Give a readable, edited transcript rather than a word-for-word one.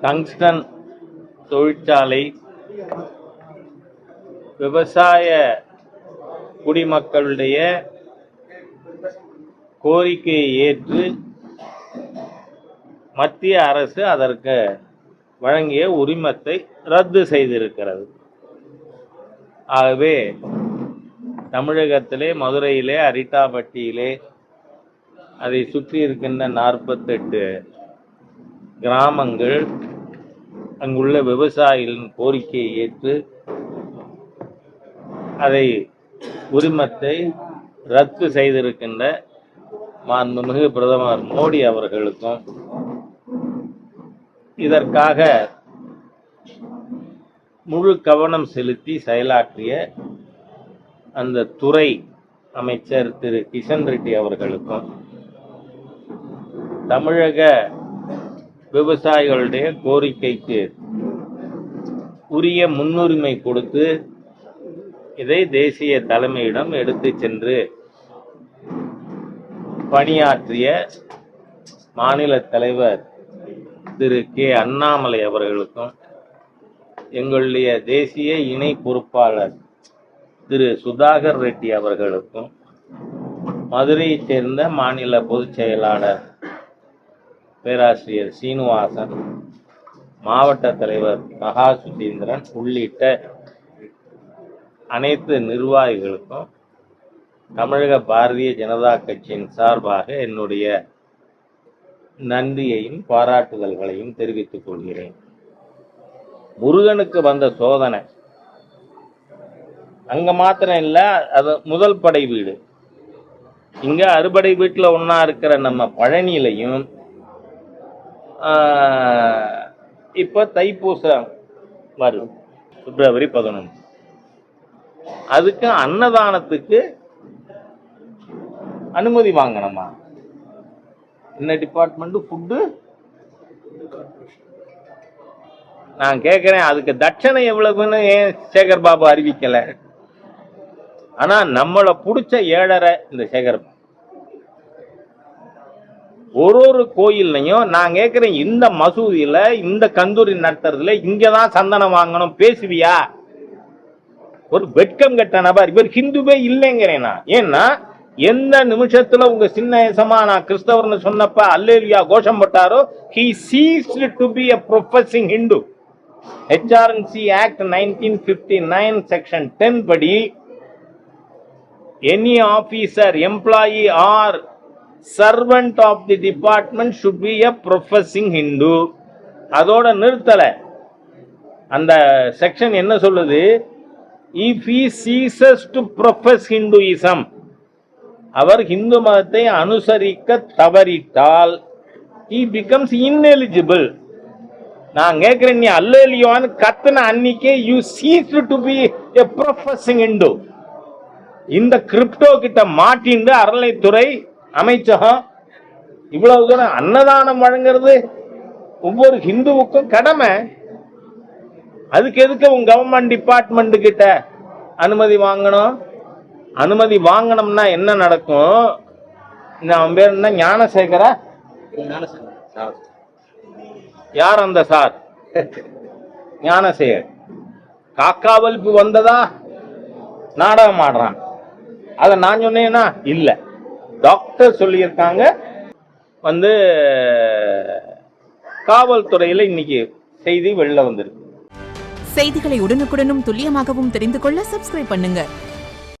Tungsten தொழிற்சாலை விவசாய குடிமக்களுடைய கோரிக்கையை ஏற்று மத்திய அரசு அதற்கு வழங்கிய உரிமத்தை ரத்து செய்திருக்கிறது. ஆகவே தமிழகத்திலே, மதுரையிலே, அரிட்டாபட்டியிலே, அதை சுற்றி இருக்கின்ற 48 கிராமங்கள் அங்குள்ள விவசாயிகளின் கோரிக்கையை ஏற்று அதை உரிமத்தை ரத்து செய்திருக்கின்ற மாண்புமிகு பிரதமர் மோடி அவர்களுக்கும் இதற்காக முழு கவனம் செலுத்தி செயலாற்றிய அந்த துறை அமைச்சர் திரு கிஷன் ரெட்டி அவர்களுக்கும் தமிழக விவசாயிகளுடைய கோரிக்கைக்கு உரிய முன்னுரிமை கொடுத்து இதை தேசிய தலைமையிடம் எடுத்து சென்று பணியாற்றிய மாநில தலைவர் திரு கே அண்ணாமலை அவர்களுக்கும் எங்களுடைய தேசிய இணை பொறுப்பாளர் திரு சுதாகர் ரெட்டி அவர்களுக்கும் மதுரையைச் சேர்ந்த மாநில பொதுச் செயலாளர் பேராசிரியர் சீனிவாசன், மாவட்ட தலைவர் மகா சுதீந்திரன் உள்ளிட்ட அனைத்து நிர்வாகிகளுக்கும் தமிழக பாரதிய ஜனதா கட்சியின் சார்பாக என்னுடைய நன்றியையும் பாராட்டுதல்களையும் தெரிவித்துக் கொள்கிறேன். முருகனுக்கு வந்த சோதனை அங்க மாத்திரம் இல்ல, அது முதல் படை வீடு. இங்க அறுபடை வீட்டுல ஒன்னா இருக்கிற நம்ம பழனியிலையும் இப்ப தைப்பூசம் வரும் பிப்ரவரி 11. அதுக்கு அன்னதானத்துக்கு அனுமதி வாங்கணுமா? என்ன டிபார்ட்மெண்ட்? ஃபுட்டு. நான் கேட்கிறேன், அதுக்கு தட்சணை எவ்வளவுன்னு ஏன் சேகர் பாபு அறிவிக்கல? ஆனா நம்மளை பிடிச்ச ஏழரை இந்த சேகர் பாபு. ஒரு கோயில்லையும் நான் கேட்கிறேன், இந்த மசூதியில இந்த கந்தூரி நடத்துறதுல இங்கதான் சந்தனம் வாங்கணும் பேசுவியா? ஒரு வெட்கம் கெட்ட நபர் இவர். ஹிந்துவே இல்லைங்கிறேன் நான். ஏன்னா எந்த நிமிஷத்துல உங்க சின்ன ஏசமா நான் கிறிஸ்தவர்னு சொன்னப்ப அல்லேலியா கோஷம் போட்டாரோ, he ceased to be a professing Hindu. HRNC Act 1959 Section 10 படி any officer, employee or servant of the department should be a professing Hindu. அதோட நிறுத்தல. அந்த செக்ஷன் என்ன சொல்லுது? If he ceases to profess Hinduism, அவர் இந்து மதத்தை அனுசரிக்க தவறிட்டால் he becomes ineligible. நான் கேட்கிறேன், நீ அல்லேலியான்னு கத்துன அன்னைக்கே you ceased to be a professing Hindu. இந்த கிரிப்டோ கிட்ட மாட்டிண்டு அறநிலைத்துறை அமைச்சகம் இவ்வளவு தூரம் அன்னதானம் வழங்குறது ஒவ்வொரு ஹிந்துவுக்கும் கடமை. அதுக்கு எதுக்கு உங்க கவர்மெண்ட் டிபார்ட்மெண்ட் கிட்ட அனுமதி வாங்கணும்? அனுமதி வாங்கணும்னா என்ன நடக்கும்? அவன் பேர் என்ன? ஞானசேகரா? யார் அந்த சார்? ஞானசேகர். காக்காவல்பு வந்ததா நாடகம் ஆடுறான். அத நான் சொன்னேன்னா இல்ல, டாக்டர் சொல்லியிருக்காங்க. காவல்துறையில இன்னைக்கு செய்தி வெளில வந்திருக்கு. செய்திகளை உடனுக்குடனும் துல்லியமாகவும் தெரிந்து கொள்ள சப்ஸ்கிரைப் பண்ணுங்க.